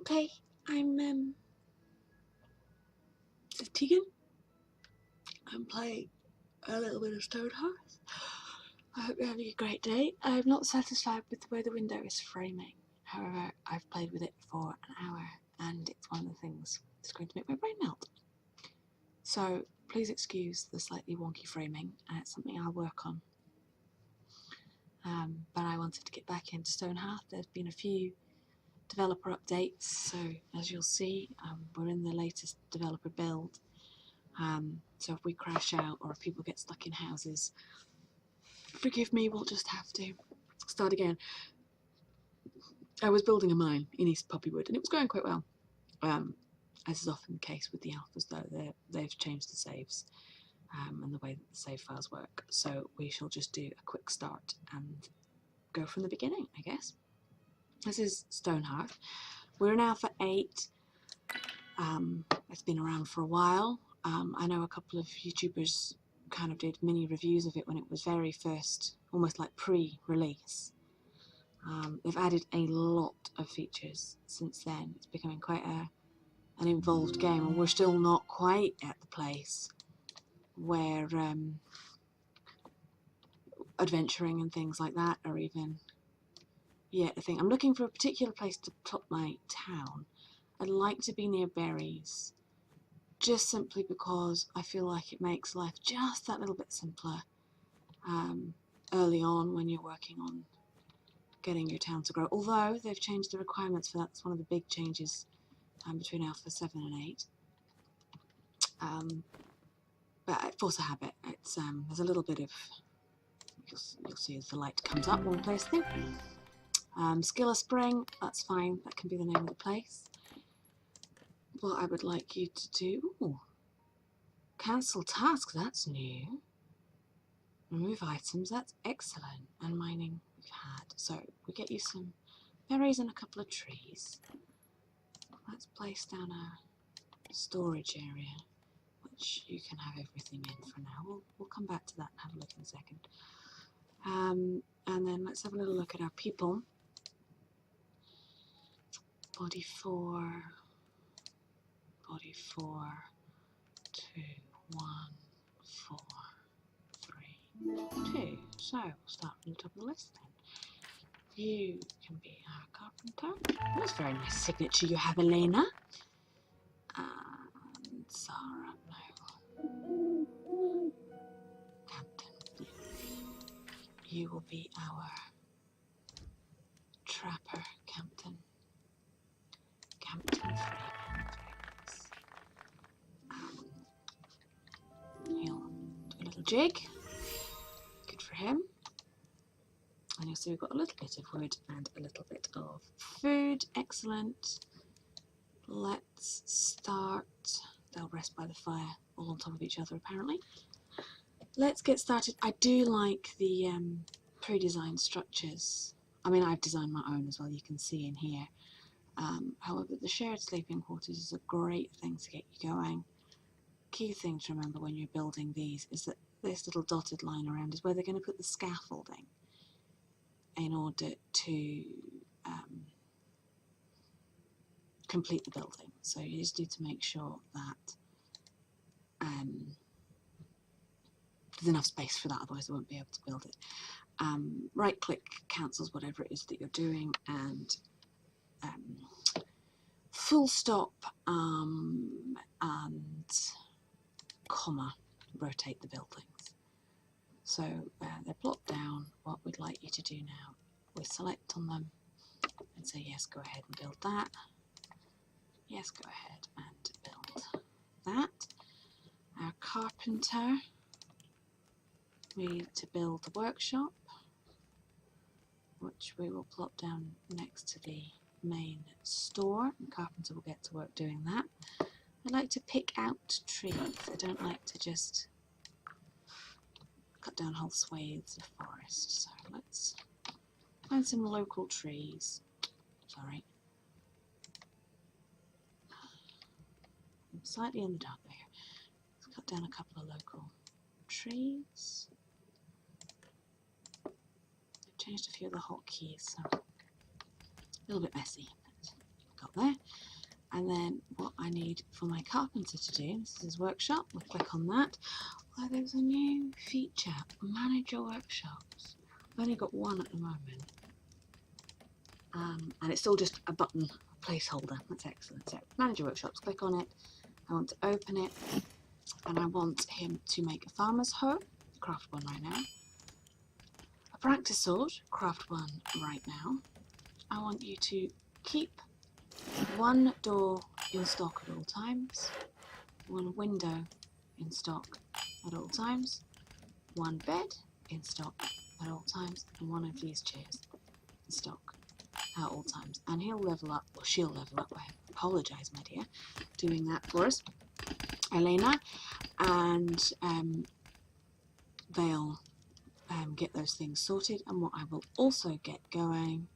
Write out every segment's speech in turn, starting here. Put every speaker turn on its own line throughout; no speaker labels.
Okay, I'm this is Tiagen. I'm playing a little bit of Stonehearth. I hope you're having a great day. I'm not satisfied with the way the window is framing. However, I've played with it for an hour and it's one of the things that's going to make my brain melt. So please excuse the slightly wonky framing, and it's something I'll work on. But I wanted to get back into Stonehearth. There's been a few developer updates, so as you'll see, we're in the latest developer build. So if we crash out or if people get stuck in houses, forgive me, we'll just have to start again. I was building a mine in East Poppywood and it was going quite well. As is often the case with the alphas, though, they've changed the saves and the way that the save files work. So we shall just do a quick start and go from the beginning, I guess. This is Stonehearth. We're in Alpha 8. It's been around for a while. I know a couple of YouTubers kind of did mini reviews of it when it was very first, almost like pre-release. They've added a lot of features since then. It's becoming quite an involved game, and we're still not quite at the place where adventuring and things like that are even yet a thing. I'm looking for a particular place to plot my town. I'd like to be near berries, just simply because I feel like it makes life just that little bit simpler early on when you're working on getting your town to grow. Although they've changed the requirements for that. That's one of the big changes between Alpha 7 and 8. But force a habit. It's there's a little bit of, you'll see as the light comes up when we place thing. Skiller Spring, that's fine. That can be the name of the place. What I would like you to do, ooh, cancel tasks, that's new. Remove items, that's excellent. And mining we've had. So we get you some berries and a couple of trees. Let's place down a storage area, which you can have everything in for now. We'll come back to that and have a look in a second. And then let's have a little look at our people. Body 4, 2, 1, 4, 3, 2. So we'll start from the top of the list then. You can be our carpenter. That's a very nice signature you have, Elena. And Sarah, no. Captain, you will be our trapper, Captain. Captain Freeman. He'll do a little jig. Good for him. And you'll see we've got a little bit of wood and a little bit of food. Excellent. Let's start. They'll rest by the fire, all on top of each other apparently. Let's get started. I do like the pre-designed structures. I mean, I've designed my own as well, you can see in here. However, the shared sleeping quarters is a great thing to get you going. Key thing to remember when you're building these is that this little dotted line around is where they're going to put the scaffolding in order to complete the building. So you just need to make sure that there's enough space for that, otherwise they won't be able to build it. Right click cancels whatever it is that you're doing, and full stop and comma rotate the buildings. So they're plopped down. What we'd like you to do now, we select on them and say yes, go ahead and build that. Yes, go ahead and build that. Our carpenter, we need to build the workshop, which we will plop down next to the main store, and carpenter will get to work doing that. I like to pick out trees. I don't like to just cut down whole swathes of forest. So let's find some local trees. Sorry. I'm slightly in the dark there. Let's cut down a couple of local trees. I've changed a few of the hotkeys, so a little bit messy, but got there. And then what I need for my carpenter to do, this is his workshop, we'll click on that. Oh, there's a new feature, manage your workshops. I've only got one at the moment. And it's still just a button placeholder. That's excellent. So manage your workshops, click on it. I want to open it, and I want him to make a farmer's hoe, craft one right now. A practice sword, craft one right now. I want you to keep one door in stock at all times, one window in stock at all times, one bed in stock at all times, and one of these chairs in stock at all times. And he'll level up, or she'll level up, I apologise my dear, doing that for us, Elena, and they'll get those things sorted. And what I will also get going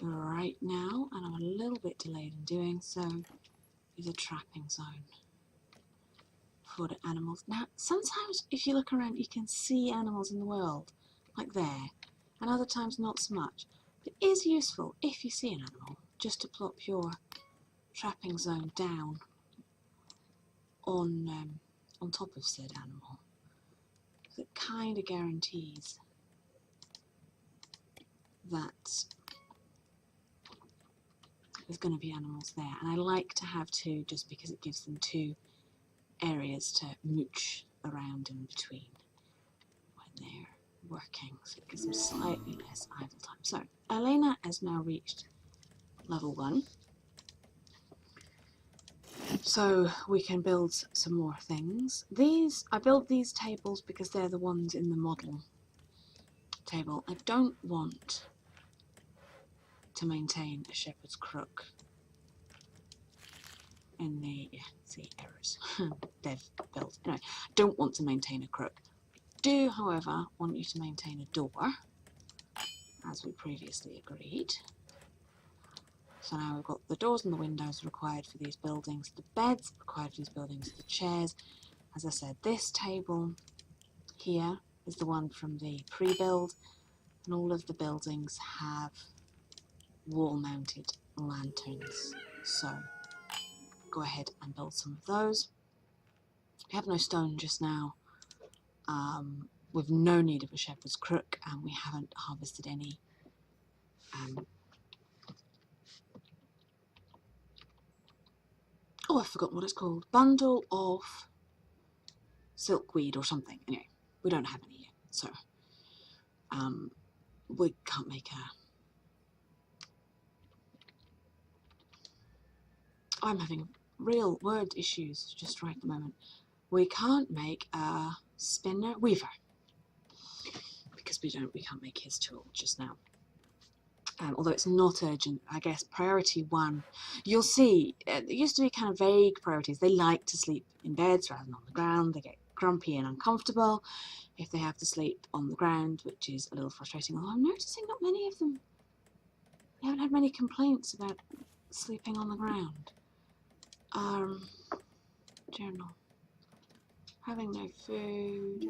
right now, and I'm a little bit delayed in doing so, is a trapping zone for the animals. Now, sometimes if you look around, you can see animals in the world, like there, and other times not so much. It is useful, if you see an animal, just to plop your trapping zone down on top of said animal. So it kind of guarantees that there's going to be animals there. And I like to have two, just because it gives them two areas to mooch around in between when they're working, so it gives them slightly less idle time. So Elena has now reached level 1, so we can build some more things. I built these tables because they're the ones in the model table. I don't want to maintain a shepherd's crook in the, see, errors, dev build. Anyway, I don't want to maintain a crook. Do, however, want you to maintain a door, as we previously agreed. So now we've got the doors and the windows required for these buildings, the beds required for these buildings, the chairs. As I said, this table here is the one from the pre-build, and all of the buildings have wall-mounted lanterns. So go ahead and build some of those. We have no stone just now. We've no need of a shepherd's crook, and we haven't harvested any oh, I've forgotten what it's called. Bundle of silkweed or something. Anyway, we don't have any yet, so we can't make a... I'm having real word issues just right at the moment. We can't make a spinner weaver because we can't make his tool just now. Although it's not urgent, I guess priority 1, you'll see, it used to be kind of vague priorities. They like to sleep in beds rather than on the ground. They get grumpy and uncomfortable if they have to sleep on the ground, which is a little frustrating, although I'm noticing not many of them. I haven't had many complaints about sleeping on the ground. Journal. Having no food,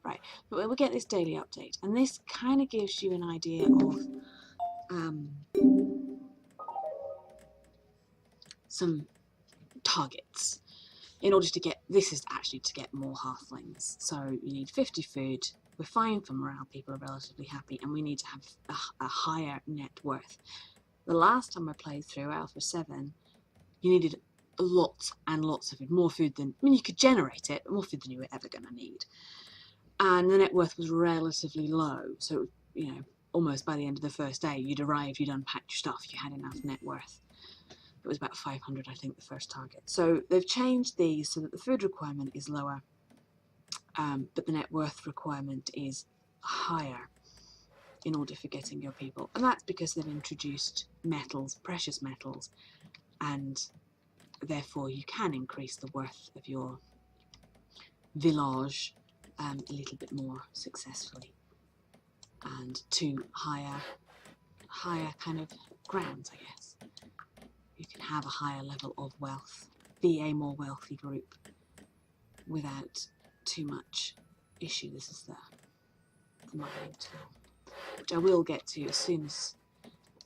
right, but we'll get this daily update, and this kind of gives you an idea of some targets. In order to get, this is actually to get more halflings, so you need 50 food, we're fine for morale, people are relatively happy, and we need to have a higher net worth. The last time I played through Alpha 7, you needed lots and lots of food, more food than, I mean, you could generate it, but more food than you were ever going to need. And the net worth was relatively low, so, you know, almost by the end of the first day, you'd arrived, you'd unpacked your stuff, you had enough net worth. It was about 500, I think, the first target. So they've changed these so that the food requirement is lower, but the net worth requirement is higher in order for getting your people. And that's because they've introduced metals, precious metals, and therefore you can increase the worth of your village a little bit more successfully, and to higher kind of grounds, I guess. You can have a higher level of wealth, be a more wealthy group without too much issue. This is the mining tool, which I will get to as soon as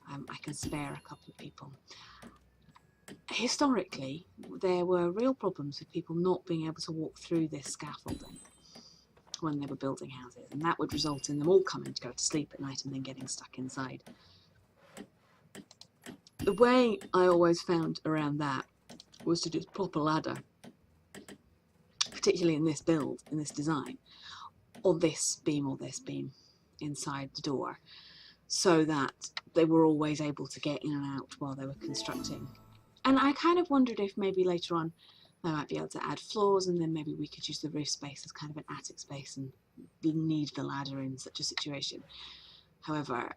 I can spare a couple of people. Historically, there were real problems with people not being able to walk through this scaffolding when they were building houses, and that would result in them all coming to go to sleep at night and then getting stuck inside. The way I always found around that was to do a proper ladder, particularly in this build, in this design, or this beam inside the door, so that they were always able to get in and out while they were constructing. And I kind of wondered if maybe later on they might be able to add floors, and then maybe we could use the roof space as kind of an attic space and need the ladder in such a situation. However,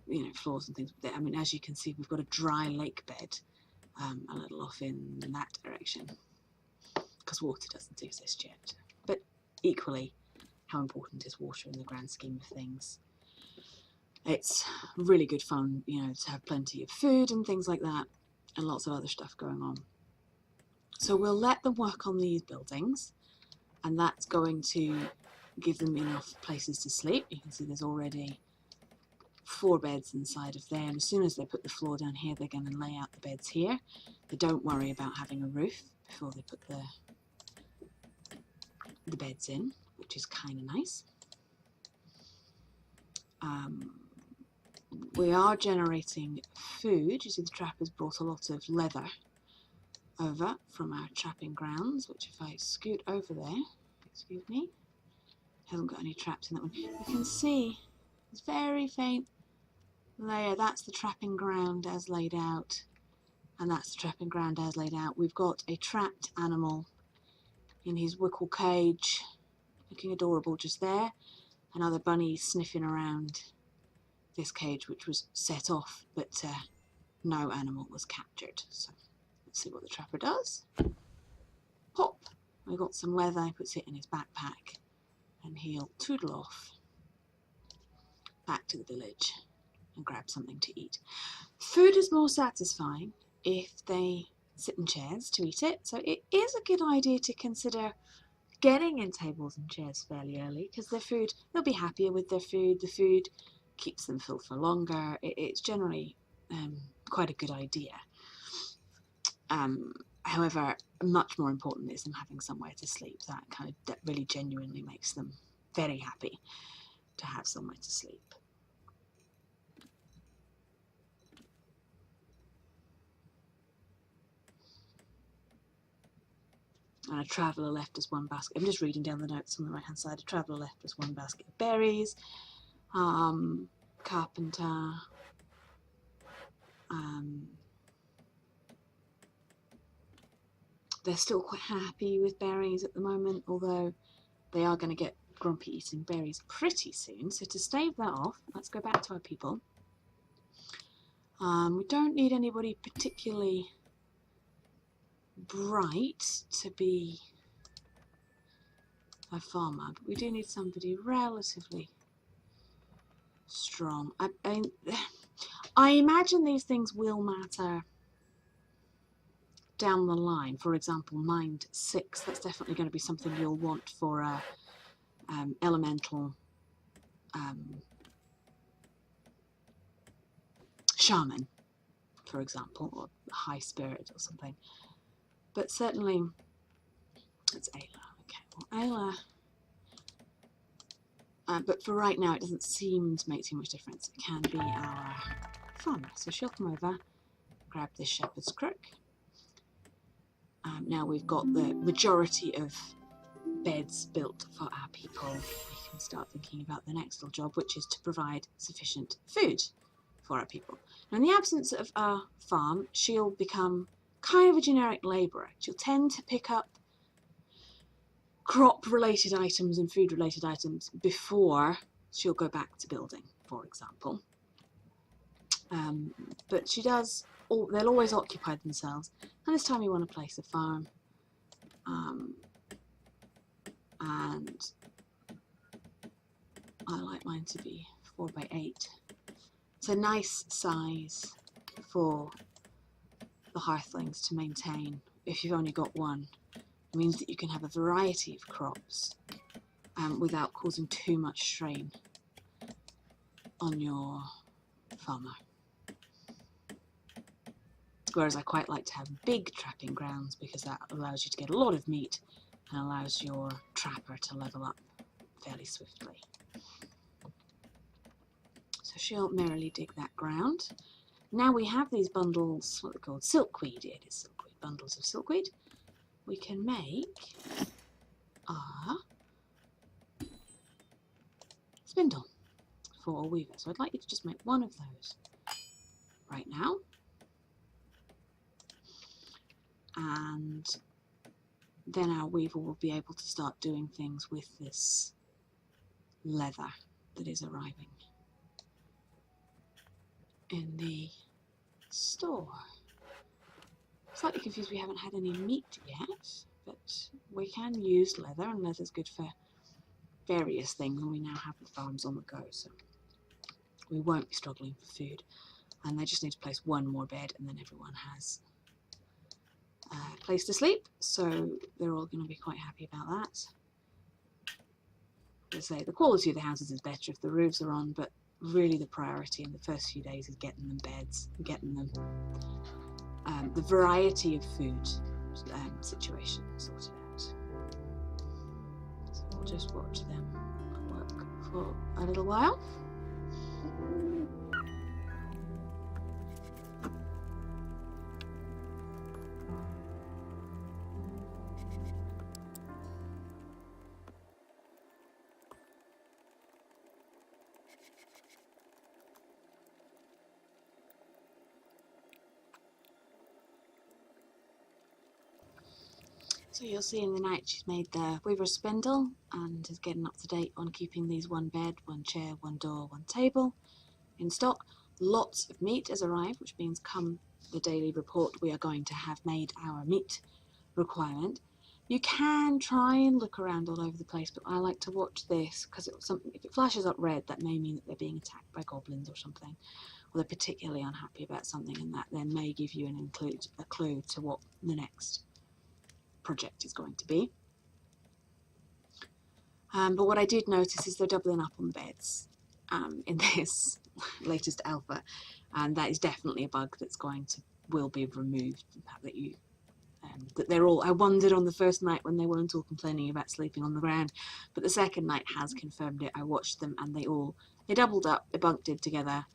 you know, floors and things. I mean, as you can see, we've got a dry lake bed a little off in that direction because water doesn't exist yet. But equally, how important is water in the grand scheme of things? It's really good fun, you know, to have plenty of food and things like that, and lots of other stuff going on. So we'll let them work on these buildings, and that's going to give them enough places to sleep. You can see there's already 4 beds inside of there, and as soon as they put the floor down here, they're going to lay out the beds here. They don't worry about having a roof before they put the beds in, which is kind of nice. We are generating food. You see the trappers brought a lot of leather over from our trapping grounds, which if I scoot over there, excuse me, hasn't got any traps in that one. You can see it's very faint layer. That's the trapping ground as laid out, and that's the trapping ground as laid out. We've got a trapped animal in his wickle cage, looking adorable just there. Another bunny sniffing around this cage, which was set off, but no animal was captured. So let's see what the trapper does. Pop! We've got some leather. He puts it in his backpack, and he'll toodle off back to the village and grab something to eat. Food is more satisfying if they sit in chairs to eat it, so it is a good idea to consider getting in tables and chairs fairly early, because their food, they'll be happier with their food. The food keeps them full for longer. It's generally quite a good idea. However, much more important is them having somewhere to sleep. That really genuinely makes them very happy to have somewhere to sleep. And a traveller left us 1 basket. I'm just reading down the notes on the right hand side. A traveller left us 1 basket of berries. Carpenter. They're still quite happy with berries at the moment, although they are going to get grumpy eating berries pretty soon. So to stave that off, let's go back to our people. We don't need anybody particularly bright to be a farmer, but we do need somebody relatively strong. I imagine these things will matter down the line. For example, mind 6, that's definitely going to be something you'll want for a elemental shaman, for example, or high spirit or something. But certainly, it's Ayla. Okay, well, Ayla. But for right now, it doesn't seem to make too much difference. It can be our farmer. So she'll come over, grab this shepherd's crook. Now we've got the majority of beds built for our people. We can start thinking about the next little job, which is to provide sufficient food for our people. Now, in the absence of our farm, she'll become kind of a generic labourer. She'll tend to pick up crop-related items and food-related items before she'll go back to building, for example. But she does, they'll always occupy themselves. And this time you want to place a farm. And I like mine to be 4 by 8. It's a nice size for the hearthlings to maintain if you've only got one. It means that you can have a variety of crops without causing too much strain on your farmer. Whereas I quite like to have big trapping grounds because that allows you to get a lot of meat and allows your trapper to level up fairly swiftly. So she'll merrily dig that ground. Now we have these bundles, what they're called, silkweed. It is silkweed, bundles of silkweed. We can make our spindle for a weaver. So I'd like you to just make one of those right now. And then our weaver will be able to start doing things with this leather that is arriving in the store. Slightly confused we haven't had any meat yet, but we can use leather, and leather's good for various things, and we now have the farms on the go, so we won't be struggling for food. And they just need to place one more bed, and then everyone has a place to sleep, so they're all going to be quite happy about that. As I say, the quality of the houses is better if the roofs are on, but really the priority in the first few days is getting them beds, getting them the variety of food situation sorted out. So we'll just watch them work for a little while. So you'll see in the night she's made the weaver's spindle and is getting up to date on keeping these one bed, one chair, one door, one table in stock. Lots of meat has arrived, which means come the daily report we are going to have made our meat requirement. You can try and look around all over the place, but I like to watch this because if it flashes up red, that may mean that they're being attacked by goblins or something, or they're particularly unhappy about something, and that then may give you a clue to what the next project is going to be. But what I did notice is they're doubling up on beds in this latest alpha, and that is definitely a bug that's will be removed. The fact that that they're all, I wondered on the first night when they weren't all complaining about sleeping on the ground, but the second night has confirmed it. I watched them and they doubled up, they bunked in together.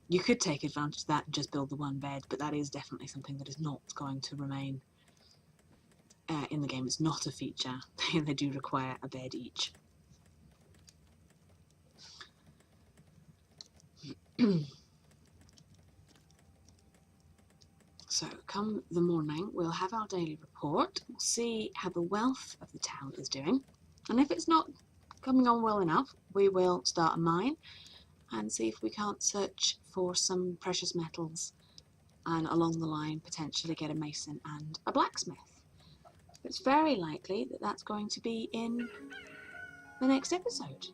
You could take advantage of that and just build the one bed, but that is definitely something that is not going to remain in the game. It's not a feature. They do require a bed each. So come the morning, we'll have our daily report. We'll see how the wealth of the town is doing, and if it's not coming on well enough, we will start a mine and see if we can't search for some precious metals, and along the line potentially get a mason and a blacksmith. It's very likely that that's going to be in the next episode.